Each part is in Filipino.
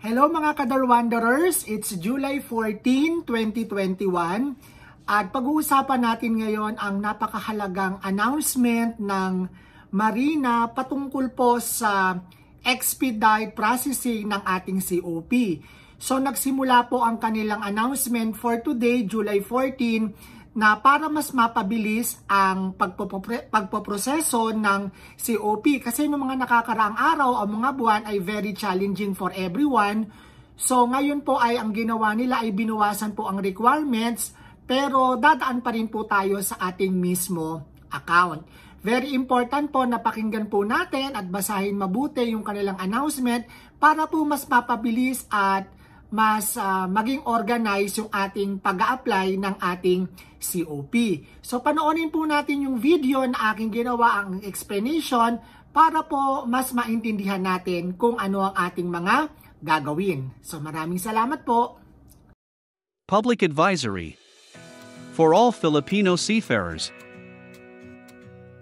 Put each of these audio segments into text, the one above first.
Hello mga Kador Wanderers, it's July 14, 2021 at pag-uusapan natin ngayon ang napakahalagang announcement ng Marina patungkol po sa expedite processing ng ating COP. So nagsimula po ang kanilang announcement for today, July 14, na para mas mapabilis ang pagpoproseso ng COP. Kasi noong mga nakakaraang araw o mga buwan ay very challenging for everyone. So ngayon po ay ang ginawa nila ay binawasan po ang requirements, pero dadaan pa rin po tayo sa ating mismo account. Very important po na pakinggan po natin at basahin mabuti yung kanilang announcement para po mas mapabilis at mas maging organized yung ating pag-a-apply ng ating COP. So panoorin po natin yung video na aking ginawa ang explanation para po mas maintindihan natin kung ano ang ating mga gagawin. So maraming salamat po. Public Advisory for all Filipino seafarers.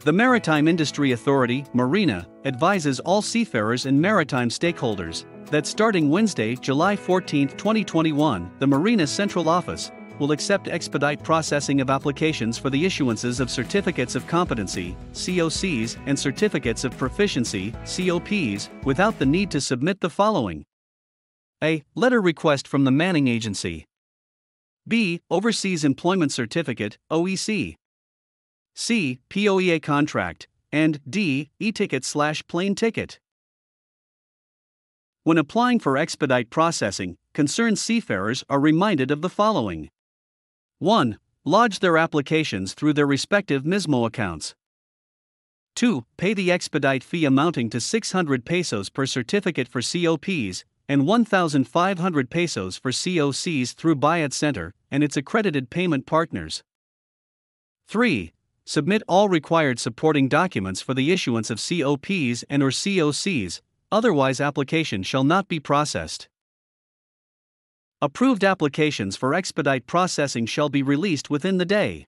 The Maritime Industry Authority, Marina, advises all seafarers and maritime stakeholders that starting Wednesday, July 14, 2021, the Marina Central Office will accept expedite processing of applications for the issuances of Certificates of Competency, COCs, and Certificates of Proficiency, COPs, without the need to submit the following: A. Letter request from the Manning Agency. B. Overseas Employment Certificate, OEC. C. POEA contract. And D. E-ticket/plane ticket. When applying for expedite processing, concerned seafarers are reminded of the following. 1. Lodge their applications through their respective MISMO accounts. 2. Pay the expedite fee amounting to 600 pesos per certificate for COPs and 1,500 pesos for COCs through Bayad Center and its accredited payment partners. 3. Submit all required supporting documents for the issuance of COPs and/or COCs, otherwise application shall not be processed. Approved applications for expedite processing shall be released within the day.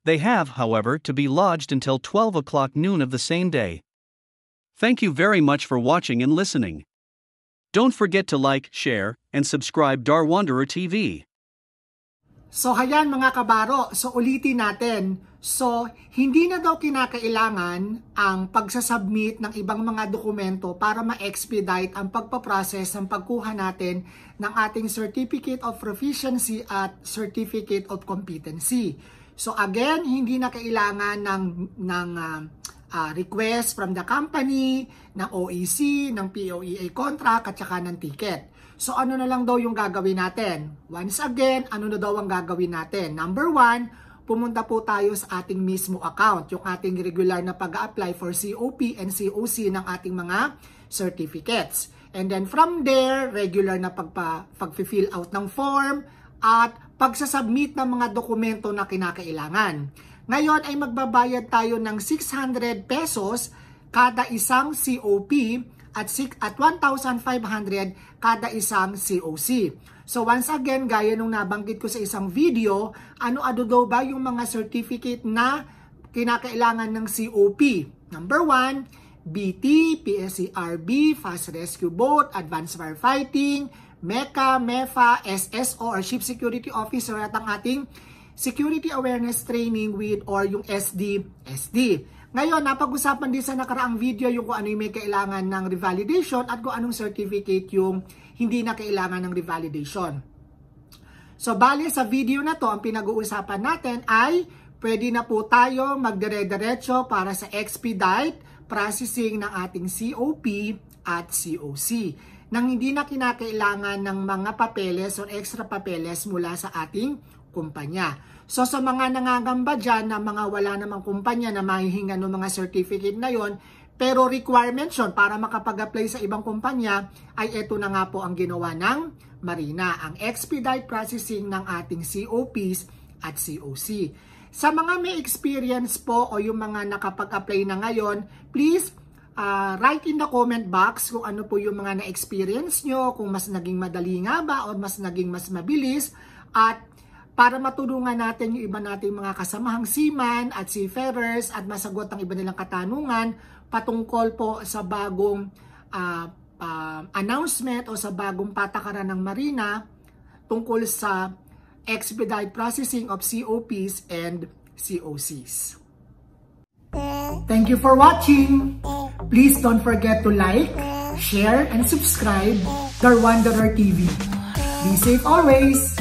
They have, however, to be lodged until 12 o'clock noon of the same day. Thank you very much for watching and listening. Don't forget to like, share, and subscribe Dar Wanderer TV. So hayan mga kabaro, so ulitin natin. So hindi na daw kinakailangan ang pagsasubmit ng ibang mga dokumento para ma-expedite ang pagpaprocess ng pagkuha natin ng ating Certificate of Proficiency at Certificate of Competency. So again, hindi na kailangan ng request from the company, ng OEC, ng POEA contract at saka ng ticket. So ano na lang daw yung gagawin natin? Once again, ano na daw ang gagawin natin? Number 1, pumunta po tayo sa ating mismo account, yung ating regular na pag-a-apply for COP and COC ng ating mga certificates. And then from there, regular na pag-fill out ng form at pagsasubmit ng mga dokumento na kinakailangan. Ngayon ay magbabayad tayo ng 600 pesos kada isang COP at 1,500 kada isang COC. So once again, gaya nung nabanggit ko sa isang video, ano-ano daw ba yung mga certificate na kinakailangan ng COP? Number 1, BT, PSCRB, Fast Rescue Boat, Advanced Firefighting, MECA, MEFA, SSO or Ship Security Officer at ang ating Security Awareness Training with or yung SD. Ngayon, napag-usapan din sa nakaraang video yung kung ano yung may kailangan ng revalidation at kung anong certificate yung hindi na kailangan ng revalidation. So, bali sa video na to, ang pinag-uusapan natin ay pwede na po tayo magdire-diretso para sa expedite processing ng ating COP at COC nang hindi na kinakailangan ng mga papeles o extra papeles mula sa ating kumpanya. So sa mga nangangamba dyan na mga wala namang kumpanya na mahihinga ng mga certificate na yon, pero requirement yun para makapag-apply sa ibang kumpanya, ay ito na nga po ang ginawa ng Marina, ang expedite processing ng ating COPs at COC. Sa mga may experience po o yung mga nakapag-apply na ngayon, please write in the comment box kung ano po yung mga na-experience nyo, kung mas naging madali nga ba o mas naging mas mabilis, at para matulungan natin yung iba nating mga kasamahang seaman at seafarers at masagot ang iba nilang katanungan patungkol po sa bagong announcement o sa bagong patakaran ng Marina tungkol sa expedite processing of COPs and COCs. Thank you for watching. Please don't forget to like, share, and subscribe The Wanderer TV. Be safe always!